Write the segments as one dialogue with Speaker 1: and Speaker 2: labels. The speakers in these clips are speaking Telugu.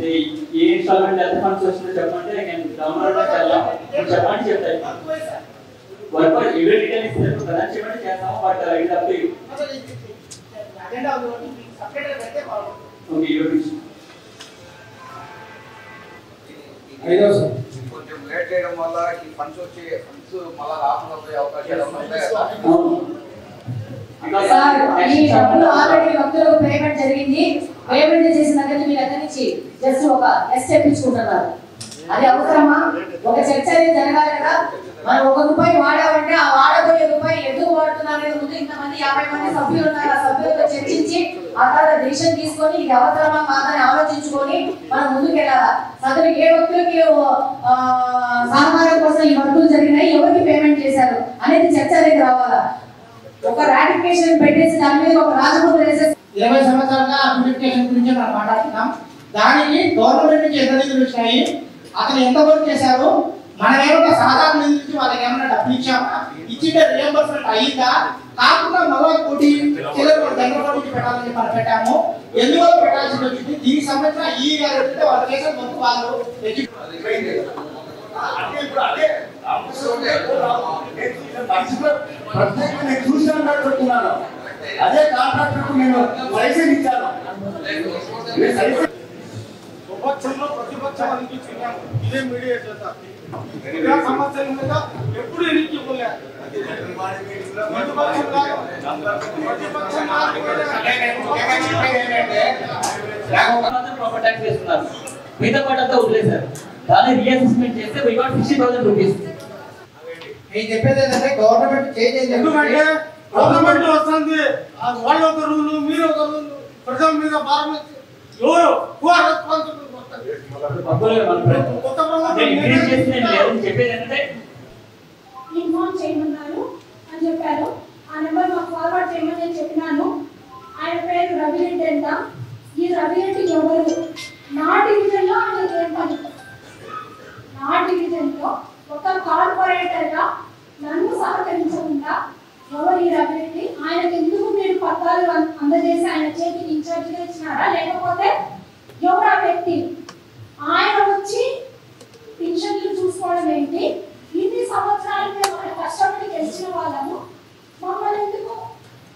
Speaker 1: ఏ ఇన్స్టాల్మెంట్ ఎంత ఫండ్స్ వస్తుందో చెప్పంటే నేను డౌన్లోడ్ చేద్దాం చెప్పండి చెప్తాను వర్క్ ఎవరి డీటెయిల్ ఇస్తారు ప్రధాన చెప్పండి చేస్తాము బట్ ఇది అప్ టు యు ఓకే
Speaker 2: కొంచెం లేట్ చేయడం వల్ల ఈ ఫండ్స్ మళ్ళీ రాకుండా పోయే అవకాశాలు ఉన్నాయి
Speaker 3: ఆల్రెడీ భక్తులకు పేమెంట్ జరిగింది. పేమెంట్ చేసిన దగ్గర మీరు అక్కడి నుంచి జస్ట్ ఒక ఎస్ చెప్పించుకుంటున్నారు. అది అవసరమా? ఒక చర్చ అనేది జరగాలి కదా. మనం ₹1 వాడామంటే ఆ వాడబోయే రూపాయి ఎందుకు వాడుతున్నారు అనేది ముందు ఇంతమంది 50 మంది సభ్యులు ఉన్నారు. ఆ సభ్యులతో చర్చించి ఆ తర్వాత డిసిషన్ తీసుకొని ఇది అవసరమా కాదని ఆలోచించుకొని మనం ముందుకు వెళ్ళాలా. అసలు ఏ భక్తులకి సహకారం కోసం ఈ వర్కులు జరిగినాయి, ఎవరికి పేమెంట్ చేశారు అనేది చర్చ అనేది రావాలా. ఒక రాటిఫికేషన్ పెట్టేసి దాని మీద ఒక రాజముద్ర వేసేసి
Speaker 4: 20 సంవత్సరాలుగా అప్లికేషన్ గురించి మనం మాట్లాడుతున్నాం. దానికి గవర్నమెంట్ నుంచి ఎంత నిధులు వచ్చినాయి, అతను ఎంత వర్క్ చేశారు, మనం ఏమైనా సాధారణ నిధుల నుంచి వాళ్ళకి ఏమైనా డబ్బులు ఇచ్చామా, ఇచ్చింటే రియంబర్స్మెంట్ అయ్యిందా, కాకుండా మరో కోటి చిల్లర దగ్గర నుంచి పెట్టాలని మనం పెట్టాము. ఎందువల్ల పెట్టాల్సి వచ్చింది, దీనికి సంబంధించిన ఈ గారు వాళ్ళు చేసే మొత్తం వాళ్ళు
Speaker 5: ప్రత్యేకంగా చూసినా చెప్తున్నాను. అదే కాంట్రాక్టర్ నేను లైసెన్స్ ఇచ్చాను.
Speaker 6: ఉపపక్షంలో ప్రతిపక్షం అనిపించుకున్నాము. ఇదే మీడియా చేత సమస్యల మీద ఎప్పుడు ఎన్నికలే
Speaker 1: ప్రాపర్ ట్యాక్స్ వేస్తున్నారు, మిగతా పార్ట్ అంతా వదిలేశారు. దాన్ని రీఅసెస్మెంట్ చేస్తే we got 60,000 రూపీస్.
Speaker 4: నేను చెప్పేది ఏంటంటే గవర్నమెంట్ చేంజ్
Speaker 6: ఎందుకంటే గవర్నమెంట్ వస్తుంది, వాళ్ళు ఒక రూలు మీరు ఒక రూలు, ప్రజల మీద భారం ఎవరు
Speaker 1: చెప్పేది ఏంటంటే
Speaker 7: ఇన్ఫార్మ్ చేయమన్నారు అని చెప్పారు. ఆ నెంబర్ మాకు ఫార్వర్డ్ చేయమని నేను చెప్పినాను. ఆయన పేరు రవిరెడ్డి అంట. ఈ రవిరెడ్డి ఎవరు? నా డివిజన్లో ఆయన ఏం పని? నా డివిజన్లో ఒక కార్పొరేటర్గా నన్ను సహకరించకుండా ఎవరు ఈ రవిరెడ్డి? ఆయనకు ఎందుకు మీరు పత్రాలు అందజేసి ఆయన చేతికి ఇన్ఛార్జిగా ఇచ్చినారా, లేకపోతే ఎవరు ఆ వ్యక్తి? ఆయన వచ్చి పెన్షన్లు చూసుకోవడం ఏంటి? ఇన్ని సంవత్సరాలు మేము మన కష్టపడి గెలిచిన వాళ్ళము, మమ్మల్ని ఎందుకు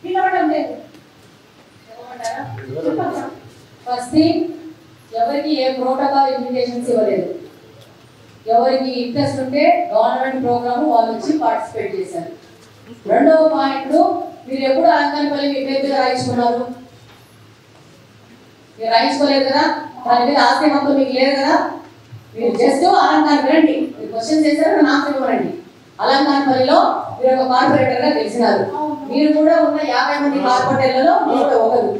Speaker 7: పిలవడం లేదు?
Speaker 3: ఫస్ట్ ఎవరికి ఏ ప్రోటోకాల్ ఇన్విటేషన్స్ ఇవ్వలేదు. ఎవరికి ఇంట్రెస్ట్ ఉంటే గవర్నమెంట్ ప్రోగ్రామ్ వాళ్ళు వచ్చి పార్టిసిపేట్ చేశారు. రెండవ పాయింట్, మీరు ఎప్పుడు అలంకారపల్లి మీ పేరు మీద రాయించుకున్నారు? మీరు రాయించుకోలేదు కదా, దాని మీద ఆస్తి హక్కు మీకు లేదు కదా. మీరు జస్ట్ అలంకారం రండి, మీరు క్వశ్చన్ చేశారు, నాకు ఇవ్వండి. అలంకారపల్లిలో మీరు ఒక కార్పొరేటర్ గా తెలిసినారు. మీరు కూడా ఉన్న 50 మంది కార్పొరేటర్లలో మీరు ఒకరు.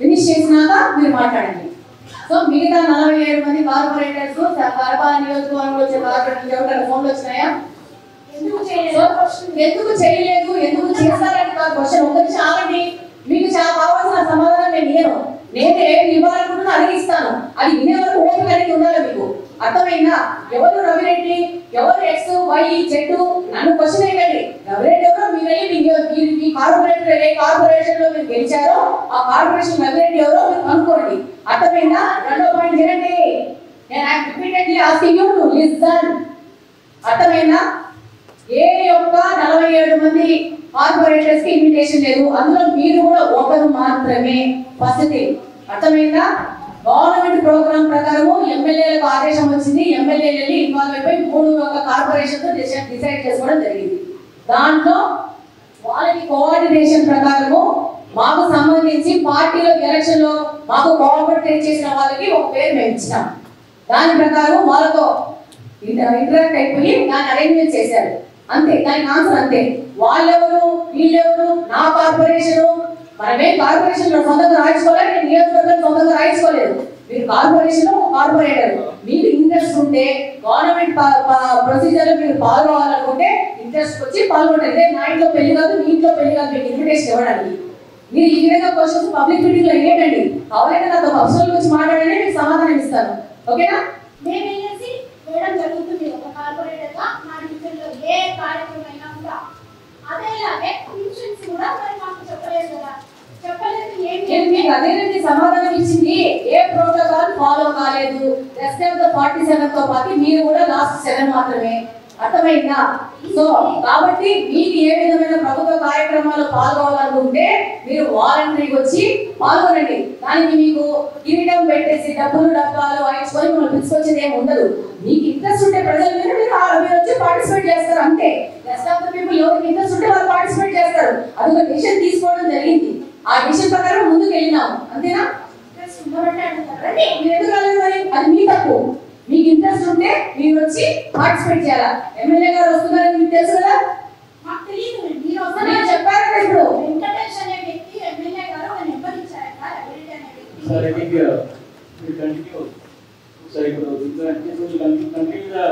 Speaker 3: ఫినిష్ చేసినాక మీరు మాట్లాడండి. సో మిగతా 47 మంది కార్పొరేటర్స్ కడప నియోజకవర్గంలో వచ్చే కార్పొరేటర్లు ఎవరైనా ఫోన్లు వచ్చినాయా? ఎందుకు చేయలేదు, ఎందుకు చేస్తారని కాదు క్వశ్చన్. ఒక నిమిషం ఆగండి, మీకు చాలా కావాల్సిన సమాధానం నేను నేనే ఇవ్వాలనుకుంటున్నా అడిగిస్తాను. అది వినే వరకు ఓపిక అనేది ఉండాలి మీకు. అర్థమైందా? ఎవరు రవిరెడ్డి, ఎవరు ఎక్స్ వై జెడ్, నన్ను క్వశ్చన్ వేయండి. రవిరెడ్డి ఎవరో మీరు వెళ్ళి మీ కార్పొరేటర్ ఏ కార్పొరేషన్ లో మీరు గెలిచారో ఆ కార్పొరేషన్ రవిరెడ్డి ఎవరో మీరు కనుక్కోండి. అర్థమైందా? రెండో పాయింట్ వినండి. నేను repeatedly asking you to listen. అర్థమైందా? ఏ ఒక్క 47 మంది కార్పొరేటర్స్ కి ఇన్విటేషన్ లేదు. అందులో మీరు కూడా ఒకరు మాత్రమే. ఫస్ట్ థింగ్ అర్థమైందా? గవర్నమెంట్ ప్రోగ్రామ్ ప్రకారము ఎమ్మెల్యేలకు ఆదేశం వచ్చింది. ఎమ్మెల్యేలు వెళ్ళి ఇన్వాల్వ్ అయిపోయి 3 కార్పొరేషన్ తో డిసైడ్ చేసుకోవడం జరిగింది. దాంట్లో వాళ్ళకి కోఆర్డినేషన్ ప్రకారము మాకు సంబంధించి పార్టీలో ఎలక్షన్ లో మాకు కోఆపరేట్ చేసిన వాళ్ళకి ఒక పేరు మేము ఇచ్చినాం. దాని ప్రకారం వాళ్ళతో ఇంటరాక్ట్ అయిపోయి దాన్ని అరేంజ్మెంట్ చేశారు. అంతే, దానికి ఆన్సర్ అంతే. వాళ్ళెవరు వీళ్ళెవరు, నా కార్పొరేషన్, మనమే కార్పొరేషన్ లో సొంతంగా రాయించుకోలేదు, నేను నియోజకవర్గం సొంతంగా రాయించుకోలేదు. మీరు కార్పొరేషన్ ఒక కార్పొరేటర్, మీకు ఇంట్రెస్ట్ ఉంటే గవర్నమెంట్ ప్రొసీజర్ మీరు ఫాలో అవ్వాలనుకుంటే ఇంట్రెస్ట్ వచ్చి పాల్గొంటారు. ఇదే నా ఇంట్లో పెళ్లి కాదు, మీ ఇంట్లో పెళ్లి కాదు మీకు ఇన్విటేషన్ ఇవ్వడానికి. మీరు ఈ విధంగా క్వశ్చన్స్ పబ్లిక్ మీటింగ్ లో ఏంటండి, అవైతే నాతో పర్సనల్ గురించి మాట్లాడనే మీకు సమాధానం ఇస్తాను. ఓకేనా?
Speaker 7: మేమేసి వేయడం జరుగుతుంది ఒక కార్పొరేటర్ గా. నా డివిజన్ లో ఏ కార్యక్రమం అయినా కూడా అదేలాగే పెన్షన్స్ కూడా మరి మాకు చెప్పలేదు కదా. చెప్పలేదు
Speaker 3: మీకు అదేనండి సమాధానం ఇచ్చింది. ఏ ప్రోటోకాల్ ఫాలో కాలేదు. రెస్ట్ ఆఫ్ ద 47 తో పాటు మీరు కూడా లాస్ట్ 7 మాత్రమే. అర్థమైందా? సో కాబట్టి మీకు ఏ విధమైన ప్రభుత్వ కార్యక్రమాలు పాల్గొనాలనుకుంటే మీరు వాలంటరీకి వచ్చి పాల్గొనండి. దానికి మీకు కిరీటం పెట్టేసి డబ్బాలు వాయించుకొని మిమ్మల్ని పిలుచుకొచ్చేది ఏమి ఉండదు. మీకు ఇంట్రెస్ట్ ఉంటే ప్రజల మీద మీరు వచ్చి పార్టిసిపేట్ చేస్తారు అంతే. రెస్ట్ ఆఫ్ ద పీపుల్ ఎవరికి ఇంట్రెస్ట్ ఉంటే వాళ్ళు పార్టిసిపేట్ చేస్తారు. అది ఒక డిసిషన్ తీసుకోవడం జరిగింది. ఆ డిసిషన్ ప్రకారం ముందుకు వెళ్ళినాము అంతేనా? మీరు ఎందుకు రాలేదు మరి? అది మీ తప్పు. మీకు ఇంట్రెస్ట్ ఉంటే మీరు వచ్చి పార్టిసిపేట్ చేయాలా? ఎమ్మెల్యే గారు వస్తున్నారని మీకు తెలుసు కదా?
Speaker 7: మాకు తెలియదు. మీరు
Speaker 3: నేను చెప్పాను కదా ఇప్పుడు.
Speaker 7: వెంకటేష్ అనే వ్యక్తి ఎమ్మెల్యే గారు ఒక నెంబర్ ఇచ్చారట. రవిరెడ్డి అనే వ్యక్తి.
Speaker 1: సరే కంటిన్యూ. సరే ఇప్పుడు కంటిన్యూగా